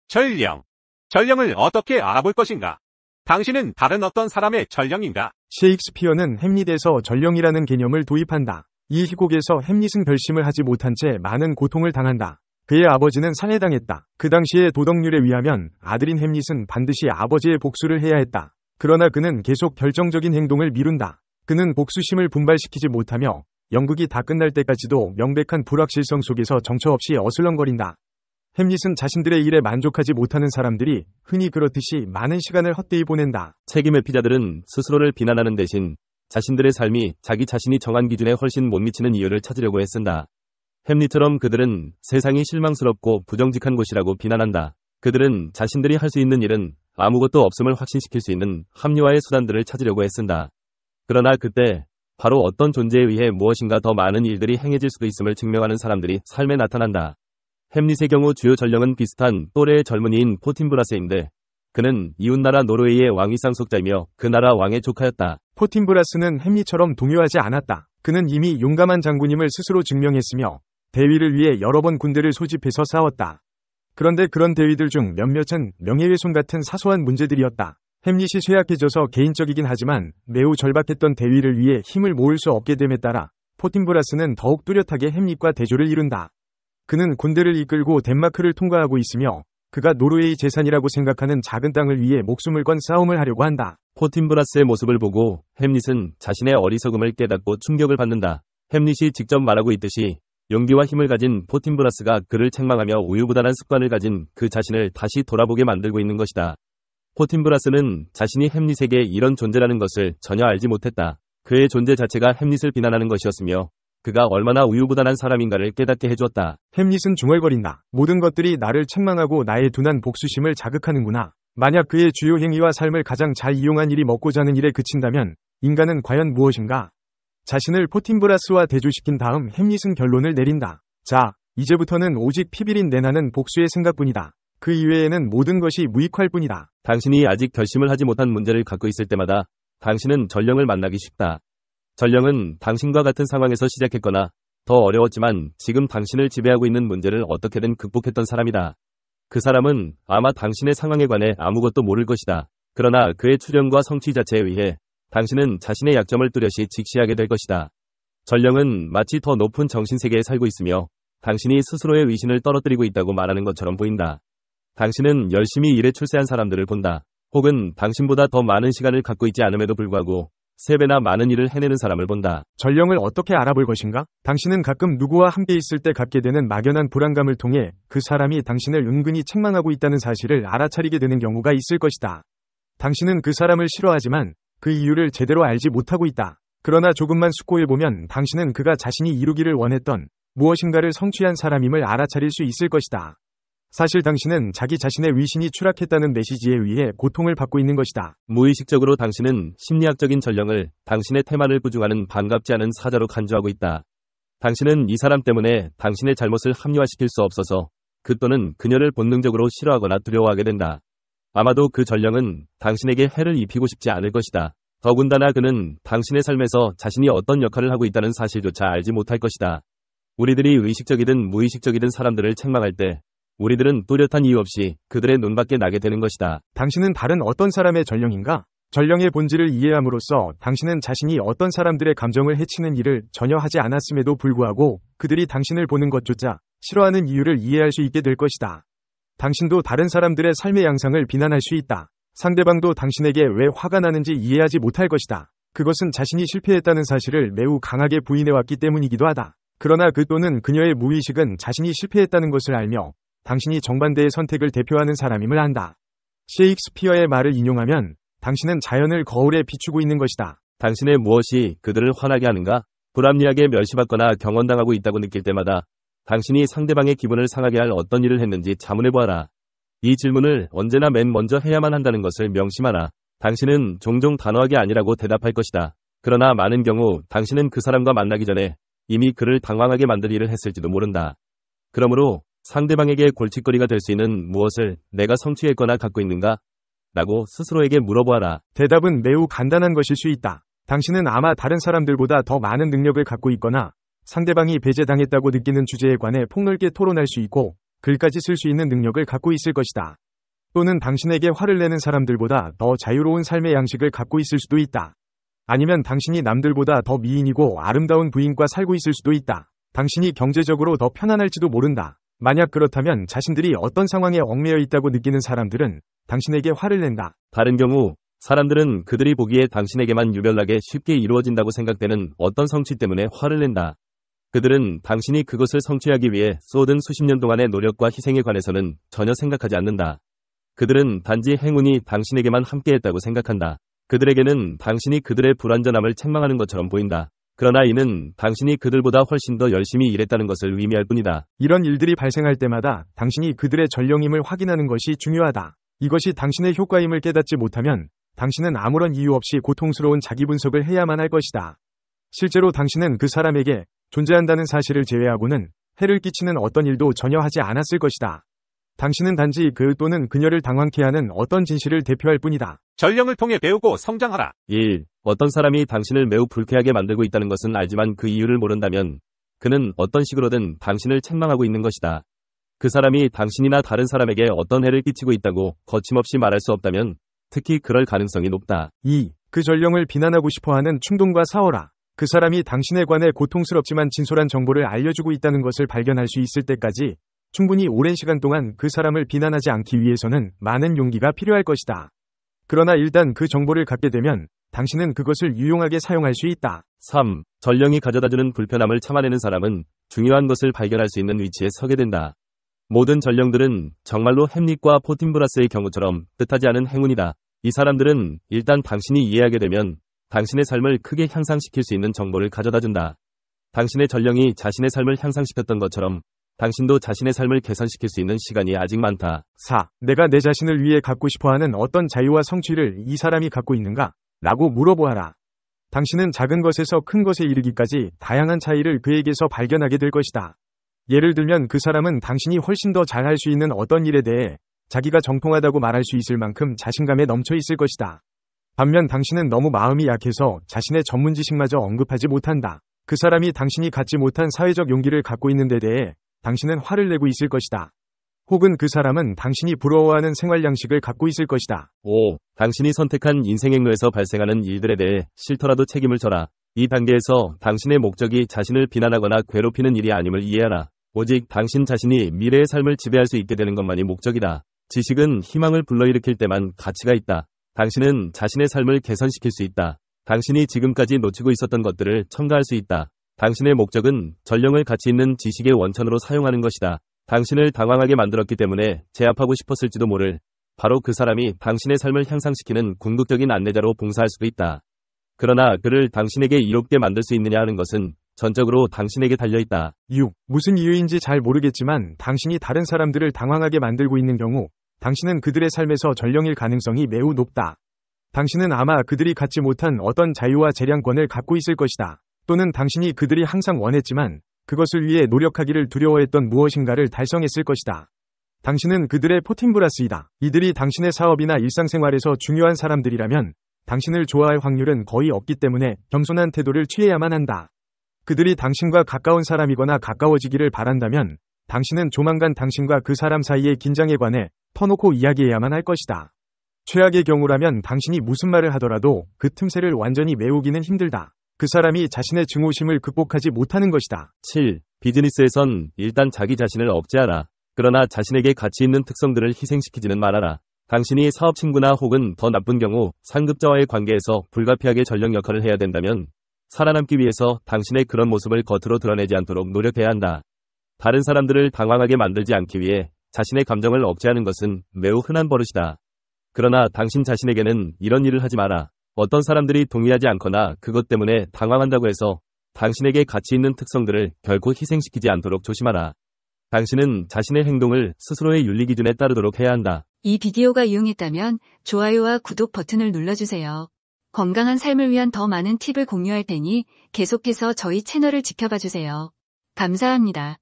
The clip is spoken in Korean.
전령. 전령을 어떻게 알아볼 것인가? 당신은 다른 어떤 사람의 전령인가? 셰익스피어는 햄릿에서 전령이라는 개념을 도입한다. 이 희곡에서 햄릿은 결심을 하지 못한 채 많은 고통을 당한다. 그의 아버지는 살해당했다. 그 당시의 도덕률에 의하면 아들인 햄릿은 반드시 아버지의 복수를 해야 했다. 그러나 그는 계속 결정적인 행동을 미룬다. 그는 복수심을 분발시키지 못하며 연극이 다 끝날 때까지도 명백한 불확실성 속에서 정처 없이 어슬렁거린다. 햄릿은 자신들의 일에 만족하지 못하는 사람들이 흔히 그렇듯이 많은 시간을 헛되이 보낸다. 책임 회피자들은 스스로를 비난하는 대신 자신들의 삶이 자기 자신이 정한 기준에 훨씬 못 미치는 이유를 찾으려고 애쓴다. 햄릿처럼 그들은 세상이 실망스럽고 부정직한 곳이라고 비난한다. 그들은 자신들이 할 수 있는 일은 아무것도 없음을 확신시킬 수 있는 합리화의 수단들을 찾으려고 애쓴다. 그러나 그때 바로 어떤 존재에 의해 무엇인가 더 많은 일들이 행해질 수도 있음을 증명하는 사람들이 삶에 나타난다. 햄릿의 경우 주요 전령은 비슷한 또래의 젊은이인 포틴브라스인데 그는 이웃나라 노르웨이의 왕위 상속자이며 그 나라 왕의 조카였다. 포틴브라스는 햄릿처럼 동요하지 않았다. 그는 이미 용감한 장군임을 스스로 증명했으며 대위를 위해 여러 번 군대를 소집해서 싸웠다. 그런데 그런 대위들 중 몇몇은 명예훼손 같은 사소한 문제들이었다. 햄릿이 쇠약해져서 개인적이긴 하지만 매우 절박했던 대위를 위해 힘을 모을 수 없게 됨에 따라 포틴브라스는 더욱 뚜렷하게 햄릿과 대조를 이룬다. 그는 군대를 이끌고 덴마크를 통과하고 있으며 그가 노르웨이 재산이라고 생각하는 작은 땅을 위해 목숨을 건 싸움을 하려고 한다. 포틴브라스의 모습을 보고 햄릿은 자신의 어리석음을 깨닫고 충격을 받는다. 햄릿이 직접 말하고 있듯이 용기와 힘을 가진 포틴브라스가 그를 책망하며 우유부단한 습관을 가진 그 자신을 다시 돌아보게 만들고 있는 것이다. 포틴브라스는 자신이 햄릿에게 이런 존재라는 것을 전혀 알지 못했다. 그의 존재 자체가 햄릿을 비난하는 것이었으며 그가 얼마나 우유부단한 사람인가를 깨닫게 해주었다. 햄릿은 중얼거린다. 모든 것들이 나를 책망하고 나의 둔한 복수심을 자극하는구나. 만약 그의 주요 행위와 삶을 가장 잘 이용한 일이 먹고자 하는 일에 그친다면 인간은 과연 무엇인가? 자신을 포틴브라스와 대조시킨 다음 햄릿은 결론을 내린다. 자, 이제부터는 오직 피비린 내나는 복수의 생각뿐이다. 그 이외에는 모든 것이 무익할 뿐이다. 당신이 아직 결심을 하지 못한 문제를 갖고 있을 때마다 당신은 전령을 만나기 쉽다. 전령은 당신과 같은 상황에서 시작했거나 더 어려웠지만 지금 당신을 지배하고 있는 문제를 어떻게든 극복했던 사람이다. 그 사람은 아마 당신의 상황에 관해 아무것도 모를 것이다. 그러나 그의 출현과 성취 자체에 의해 당신은 자신의 약점을 뚜렷이 직시하게 될 것이다. 전령은 마치 더 높은 정신세계에 살고 있으며 당신이 스스로의 의신을 떨어뜨리고 있다고 말하는 것처럼 보인다. 당신은 열심히 일에 출세한 사람들을 본다. 혹은 당신보다 더 많은 시간을 갖고 있지 않음에도 불구하고 3배나 많은 일을 해내는 사람을 본다. 전령을 어떻게 알아볼 것인가? 당신은 가끔 누구와 함께 있을 때 갖게 되는 막연한 불안감을 통해 그 사람이 당신을 은근히 책망하고 있다는 사실을 알아차리게 되는 경우가 있을 것이다. 당신은 그 사람을 싫어하지만 그 이유를 제대로 알지 못하고 있다. 그러나 조금만 숙고해보면 당신은 그가 자신이 이루기를 원했던 무엇인가를 성취한 사람임을 알아차릴 수 있을 것이다. 사실 당신은 자기 자신의 위신이 추락했다는 메시지에 의해 고통을 받고 있는 것이다. 무의식적으로 당신은 심리학적인 전령을 당신의 태만을 부중하는 반갑지 않은 사자로 간주하고 있다. 당신은 이 사람 때문에 당신의 잘못을 합리화시킬 수 없어서 그 또는 그녀를 본능적으로 싫어하거나 두려워하게 된다. 아마도 그 전령은 당신에게 해를 입히고 싶지 않을 것이다. 더군다나 그는 당신의 삶에서 자신이 어떤 역할을 하고 있다는 사실조차 알지 못할 것이다. 우리들이 의식적이든 무의식적이든 사람들을 책망할 때 우리들은 뚜렷한 이유 없이 그들의 눈밖에 나게 되는 것이다. 당신은 다른 어떤 사람의 전령인가? 전령의 본질을 이해함으로써 당신은 자신이 어떤 사람들의 감정을 해치는 일을 전혀 하지 않았음에도 불구하고 그들이 당신을 보는 것조차 싫어하는 이유를 이해할 수 있게 될 것이다. 당신도 다른 사람들의 삶의 양상을 비난할 수 있다. 상대방도 당신에게 왜 화가 나는지 이해하지 못할 것이다. 그것은 자신이 실패했다는 사실을 매우 강하게 부인해왔기 때문이기도 하다. 그러나 그 또는 그녀의 무의식은 자신이 실패했다는 것을 알며 당신이 정반대의 선택을 대표하는 사람임을 안다. 셰익스피어의 말을 인용하면 당신은 자연을 거울에 비추고 있는 것이다. 당신의 무엇이 그들을 화나게 하는가? 불합리하게 멸시받거나 경원당하고 있다고 느낄 때마다 당신이 상대방의 기분을 상하게 할 어떤 일을 했는지 자문해보아라. 이 질문을 언제나 맨 먼저 해야만 한다는 것을 명심하라. 당신은 종종 단호하게 아니라고 대답할 것이다. 그러나 많은 경우 당신은 그 사람과 만나기 전에 이미 그를 당황하게 만들 일을 했을지도 모른다. 그러므로 상대방에게 골칫거리가 될 수 있는 무엇을 내가 성취했거나 갖고 있는가? 라고 스스로에게 물어보아라. 대답은 매우 간단한 것일 수 있다. 당신은 아마 다른 사람들보다 더 많은 능력을 갖고 있거나 상대방이 배제당했다고 느끼는 주제에 관해 폭넓게 토론할 수 있고 글까지 쓸 수 있는 능력을 갖고 있을 것이다. 또는 당신에게 화를 내는 사람들보다 더 자유로운 삶의 양식을 갖고 있을 수도 있다. 아니면 당신이 남들보다 더 미인이고 아름다운 부인과 살고 있을 수도 있다. 당신이 경제적으로 더 편안할지도 모른다. 만약 그렇다면 자신들이 어떤 상황에 얽매여 있다고 느끼는 사람들은 당신에게 화를 낸다. 다른 경우 사람들은 그들이 보기에 당신에게만 유별나게 쉽게 이루어진다고 생각되는 어떤 성취 때문에 화를 낸다. 그들은 당신이 그것을 성취하기 위해 쏟은 수십 년 동안의 노력과 희생에 관해서는 전혀 생각하지 않는다. 그들은 단지 행운이 당신에게만 함께했다고 생각한다. 그들에게는 당신이 그들의 불완전함을 책망하는 것처럼 보인다. 그러나 이는 당신이 그들보다 훨씬 더 열심히 일했다는 것을 의미할 뿐이다. 이런 일들이 발생할 때마다 당신이 그들의 전령임을 확인하는 것이 중요하다. 이것이 당신의 효과임을 깨닫지 못하면 당신은 아무런 이유 없이 고통스러운 자기 분석을 해야만 할 것이다. 실제로 당신은 그 사람에게 존재한다는 사실을 제외하고는 해를 끼치는 어떤 일도 전혀 하지 않았을 것이다. 당신은 단지 그 또는 그녀를 당황케 하는 어떤 진실을 대표할 뿐이다. 전령을 통해 배우고 성장하라. 1. 어떤 사람이 당신을 매우 불쾌하게 만들고 있다는 것은 알지만 그 이유를 모른다면 그는 어떤 식으로든 당신을 책망하고 있는 것이다. 그 사람이 당신이나 다른 사람에게 어떤 해를 끼치고 있다고 거침없이 말할 수 없다면 특히 그럴 가능성이 높다. 2. 그 전령을 비난하고 싶어하는 충동과 싸워라. 그 사람이 당신에 관해 고통스럽지만 진솔한 정보를 알려주고 있다는 것을 발견할 수 있을 때까지 충분히 오랜 시간 동안 그 사람을 비난하지 않기 위해서는 많은 용기가 필요할 것이다. 그러나 일단 그 정보를 갖게 되면 당신은 그것을 유용하게 사용할 수 있다. 3. 전령이 가져다주는 불편함을 참아내는 사람은 중요한 것을 발견할 수 있는 위치에 서게 된다. 모든 전령들은 정말로 햄릿과 포틴브라스의 경우처럼 뜻하지 않은 행운이다. 이 사람들은 일단 당신이 이해하게 되면 당신의 삶을 크게 향상시킬 수 있는 정보를 가져다준다. 당신의 전령이 자신의 삶을 향상시켰던 것처럼 당신도 자신의 삶을 개선시킬 수 있는 시간이 아직 많다. 4. 내가 내 자신을 위해 갖고 싶어하는 어떤 자유와 성취를 이 사람이 갖고 있는가? 라고 물어보아라. 당신은 작은 것에서 큰 것에 이르기까지 다양한 차이를 그에게서 발견하게 될 것이다. 예를 들면 그 사람은 당신이 훨씬 더 잘할 수 있는 어떤 일에 대해 자기가 정통하다고 말할 수 있을 만큼 자신감에 넘쳐 있을 것이다. 반면 당신은 너무 마음이 약해서 자신의 전문 지식마저 언급하지 못한다. 그 사람이 당신이 갖지 못한 사회적 용기를 갖고 있는 데 대해 당신은 화를 내고 있을 것이다. 혹은 그 사람은 당신이 부러워하는 생활 양식을 갖고 있을 것이다. 5. 당신이 선택한 인생 행로에서 발생하는 일들에 대해 싫더라도 책임을 져라. 이 단계에서 당신의 목적이 자신을 비난하거나 괴롭히는 일이 아님을 이해하라. 오직 당신 자신이 미래의 삶을 지배할 수 있게 되는 것만이 목적이다. 지식은 희망을 불러일으킬 때만 가치가 있다. 당신은 자신의 삶을 개선시킬 수 있다. 당신이 지금까지 놓치고 있었던 것들을 첨가할 수 있다. 당신의 목적은 전령을 가치 있는 지식의 원천으로 사용하는 것이다. 당신을 당황하게 만들었기 때문에 제압하고 싶었을지도 모를 바로 그 사람이 당신의 삶을 향상시키는 궁극적인 안내자로 봉사할 수도 있다. 그러나 그를 당신에게 이롭게 만들 수 있느냐 하는 것은 전적으로 당신에게 달려있다. 6. 무슨 이유인지 잘 모르겠지만 당신이 다른 사람들을 당황하게 만들고 있는 경우 당신은 그들의 삶에서 전령일 가능성이 매우 높다. 당신은 아마 그들이 갖지 못한 어떤 자유와 재량권을 갖고 있을 것이다. 또는 당신이 그들이 항상 원했지만 그것을 위해 노력하기를 두려워했던 무엇인가를 달성했을 것이다. 당신은 그들의 포틴브라스이다. 이들이 당신의 사업이나 일상생활에서 중요한 사람들이라면 당신을 좋아할 확률은 거의 없기 때문에 겸손한 태도를 취해야만 한다. 그들이 당신과 가까운 사람이거나 가까워지기를 바란다면 당신은 조만간 당신과 그 사람 사이의 긴장에 관해 터놓고 이야기해야만 할 것이다. 최악의 경우라면 당신이 무슨 말을 하더라도 그 틈새를 완전히 메우기는 힘들다. 그 사람이 자신의 증오심을 극복하지 못하는 것이다. 7. 비즈니스에선 일단 자기 자신을 억제하라. 그러나 자신에게 가치 있는 특성들을 희생시키지는 말아라. 당신이 사업 친구나 혹은 더 나쁜 경우 상급자와의 관계에서 불가피하게 전령 역할을 해야 된다면 살아남기 위해서 당신의 그런 모습을 겉으로 드러내지 않도록 노력해야 한다. 다른 사람들을 당황하게 만들지 않기 위해 자신의 감정을 억제하는 것은 매우 흔한 버릇이다. 그러나 당신 자신에게는 이런 일을 하지 마라. 어떤 사람들이 동의하지 않거나 그것 때문에 당황한다고 해서 당신에게 가치 있는 특성들을 결코 희생시키지 않도록 조심하라. 당신은 자신의 행동을 스스로의 윤리 기준에 따르도록 해야 한다. 이 비디오가 유용했다면 좋아요와 구독 버튼을 눌러주세요. 건강한 삶을 위한 더 많은 팁을 공유할 테니 계속해서 저희 채널을 지켜봐 주세요. 감사합니다.